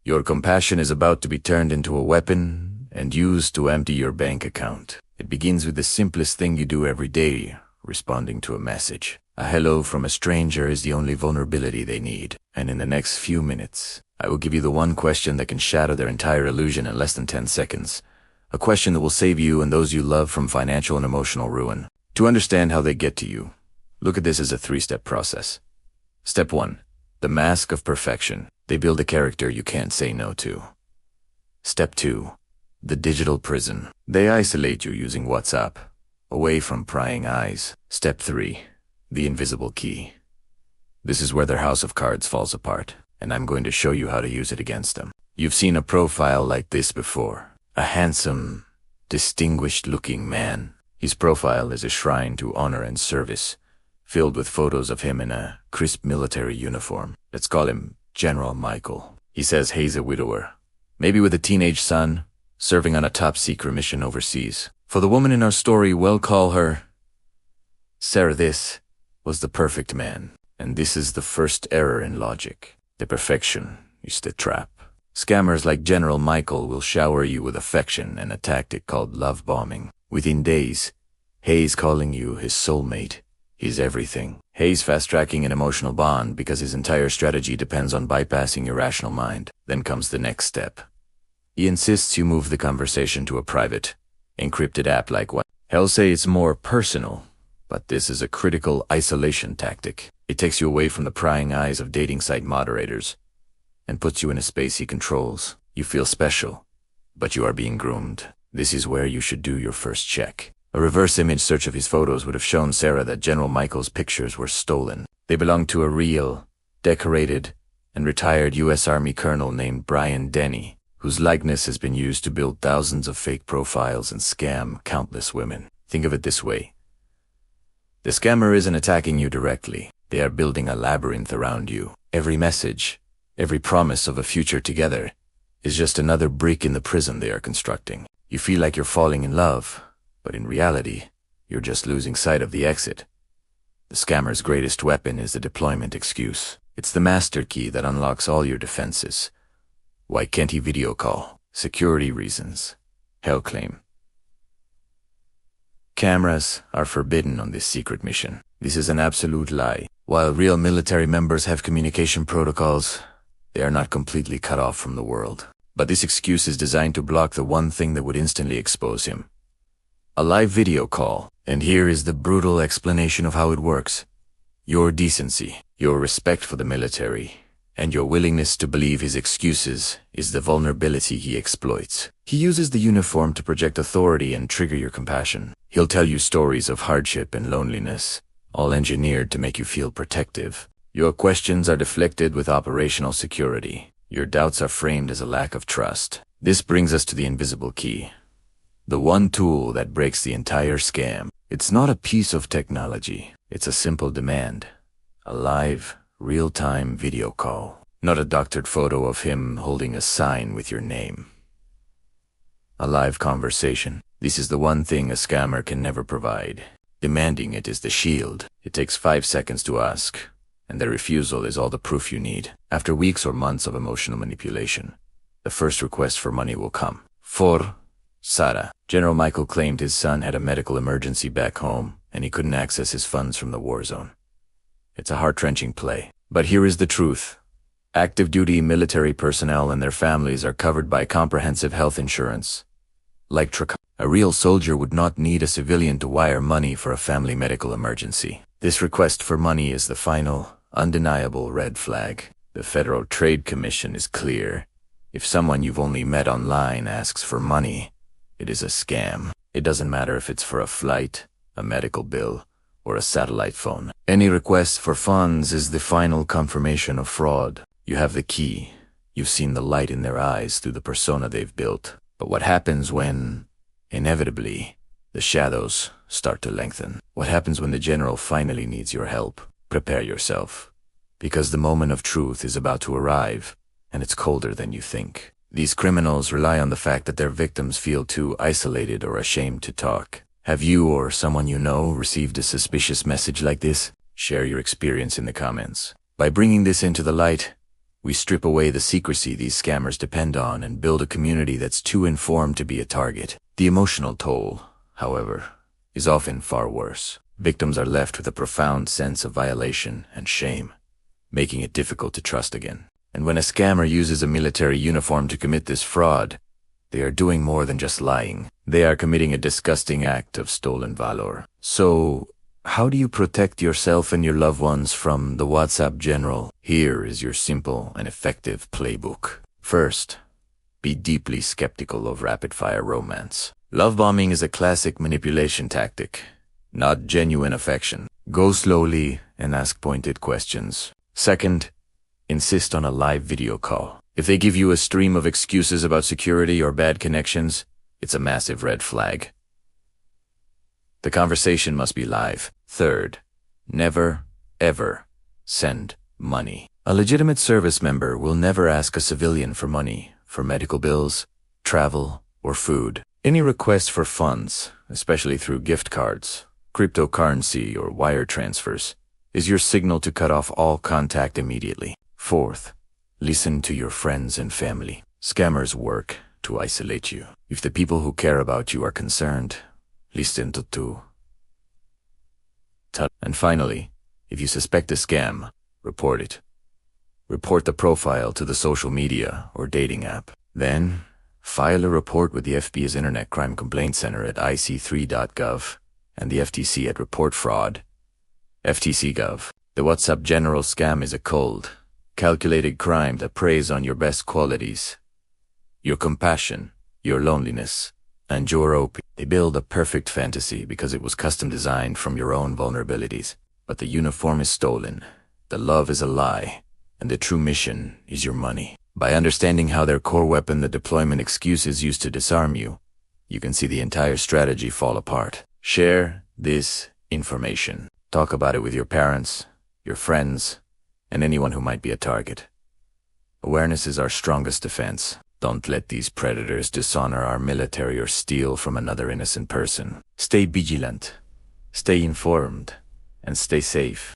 Your compassion is about to be turned into a weapon and used to empty your bank account. It begins with the simplest thing you do every day, responding to a message. A hello from a stranger is the only vulnerability they need. And in the next few minutes, I will give you the one question that can shatter their entire illusion in less than 10 seconds. A question that will save you and those you love from financial and emotional ruin. To understand how they get to you, look at this as a 3-step process. Step 1. The mask of perfection. They build a character you can't say no to. Step 2. The digital prison. They isolate you using WhatsApp, away from prying eyes. Step 3. The invisible key. This is where their house of cards falls apart, and I'm going to show you how to use it against them. You've seen a profile like this before. A handsome, distinguished-looking man. His profile is a shrine to honor and service, filled with photos of him in a crisp military uniform. Let's call him General Michael. He says he's a widower, maybe with a teenage son, serving on a top-secret mission overseas. For the woman in our story, we'll call her Sarah. This was the perfect man, and this is the first error in logic. The perfection is the trap. Scammers like General Michael will shower you with affection and a tactic called love bombing. Within days, Hayes calling you his soulmate, his everything. Hayes fast-tracking an emotional bond because his entire strategy depends on bypassing your rational mind. Then comes the next step. He insists you move the conversation to a private, encrypted app like what? He'll say it's more personal, but this is a critical isolation tactic. It takes you away from the prying eyes of dating site moderators and puts you in a space he controls. You feel special, but you are being groomed. This is where you should do your first check. A reverse image search of his photos would have shown Sarah that General Michael's pictures were stolen. They belonged to a real, decorated, and retired U.S. Army colonel named Brian Denny, whose likeness has been used to build thousands of fake profiles and scam countless women. Think of it this way. The scammer isn't attacking you directly. They are building a labyrinth around you. Every message, every promise of a future together, is just another brick in the prison they are constructing. You feel like you're falling in love, but in reality, you're just losing sight of the exit. The scammer's greatest weapon is the deployment excuse. It's the master key that unlocks all your defenses. Why can't he video call? Security reasons. Hell claim. Cameras are forbidden on this secret mission. This is an absolute lie. While real military members have communication protocols, they are not completely cut off from the world. But this excuse is designed to block the one thing that would instantly expose him. A live video call. And here is the brutal explanation of how it works. Your decency, your respect for the military, and your willingness to believe his excuses is the vulnerability he exploits. He uses the uniform to project authority and trigger your compassion. He'll tell you stories of hardship and loneliness, all engineered to make you feel protective. Your questions are deflected with operational security. Your doubts are framed as a lack of trust. This brings us to the invisible key. The one tool that breaks the entire scam. It's not a piece of technology. It's a simple demand. A live, real-time video call. Not a doctored photo of him holding a sign with your name. A live conversation. This is the one thing a scammer can never provide. Demanding it is the shield. It takes 5 seconds to ask, and their refusal is all the proof you need. After weeks or months of emotional manipulation, the first request for money will come. For Sarah. General Michael claimed his son had a medical emergency back home, and he couldn't access his funds from the war zone. It's a heart-wrenching play. But here is the truth. Active-duty military personnel and their families are covered by comprehensive health insurance. Like a real soldier would not need a civilian to wire money for a family medical emergency. This request for money is the final, undeniable red flag. The Federal Trade Commission is clear. If someone you've only met online asks for money, it is a scam. It doesn't matter if it's for a flight, a medical bill, or a satellite phone. Any request for funds is the final confirmation of fraud. You have the key. You've seen the light in their eyes through the persona they've built. But what happens when, inevitably, the shadows start to lengthen? What happens when the general finally needs your help? Prepare yourself, because the moment of truth is about to arrive, and it's colder than you think. These criminals rely on the fact that their victims feel too isolated or ashamed to talk. Have you or someone you know received a suspicious message like this? Share your experience in the comments. By bringing this into the light, We strip away the secrecy these scammers depend on and build a community that's too informed to be a target. The emotional toll, however, is often far worse. Victims are left with a profound sense of violation and shame, making it difficult to trust again. And when a scammer uses a military uniform to commit this fraud, they are doing more than just lying. They are committing a disgusting act of stolen valor. So, how do you protect yourself and your loved ones from the WhatsApp general? Here is your simple and effective playbook. First, be deeply skeptical of rapid-fire romance. Love bombing is a classic manipulation tactic, not genuine affection. Go slowly and ask pointed questions. Second, insist on a live video call. If they give you a stream of excuses about security or bad connections, it's a massive red flag. The conversation must be live. Third, never, ever send money. A legitimate service member will never ask a civilian for money for medical bills, travel, or food. Any request for funds, especially through gift cards, cryptocurrency, or wire transfers, is your signal to cut off all contact immediately. Fourth, listen to your friends and family. Scammers work to isolate you. If the people who care about you are concerned, listen to. And finally, if you suspect a scam, report it. Report the profile to the social media or dating app. Then, file a report with the FBI's Internet Crime Complaint Center at ic3.gov and the FTC at Report Fraud, FTC.gov. The WhatsApp general scam is a cold, calculated crime that preys on your best qualities, your compassion, your loneliness, and your OP. They build a perfect fantasy because it was custom designed from your own vulnerabilities. But the uniform is stolen, the love is a lie, and the true mission is your money. By understanding how their core weapon, the deployment excuse, is used to disarm you, you can see the entire strategy fall apart. Share this information. Talk about it with your parents, your friends, and anyone who might be a target. Awareness is our strongest defense. Don't let these predators dishonor our military or steal from another innocent person. Stay vigilant, stay informed, and stay safe.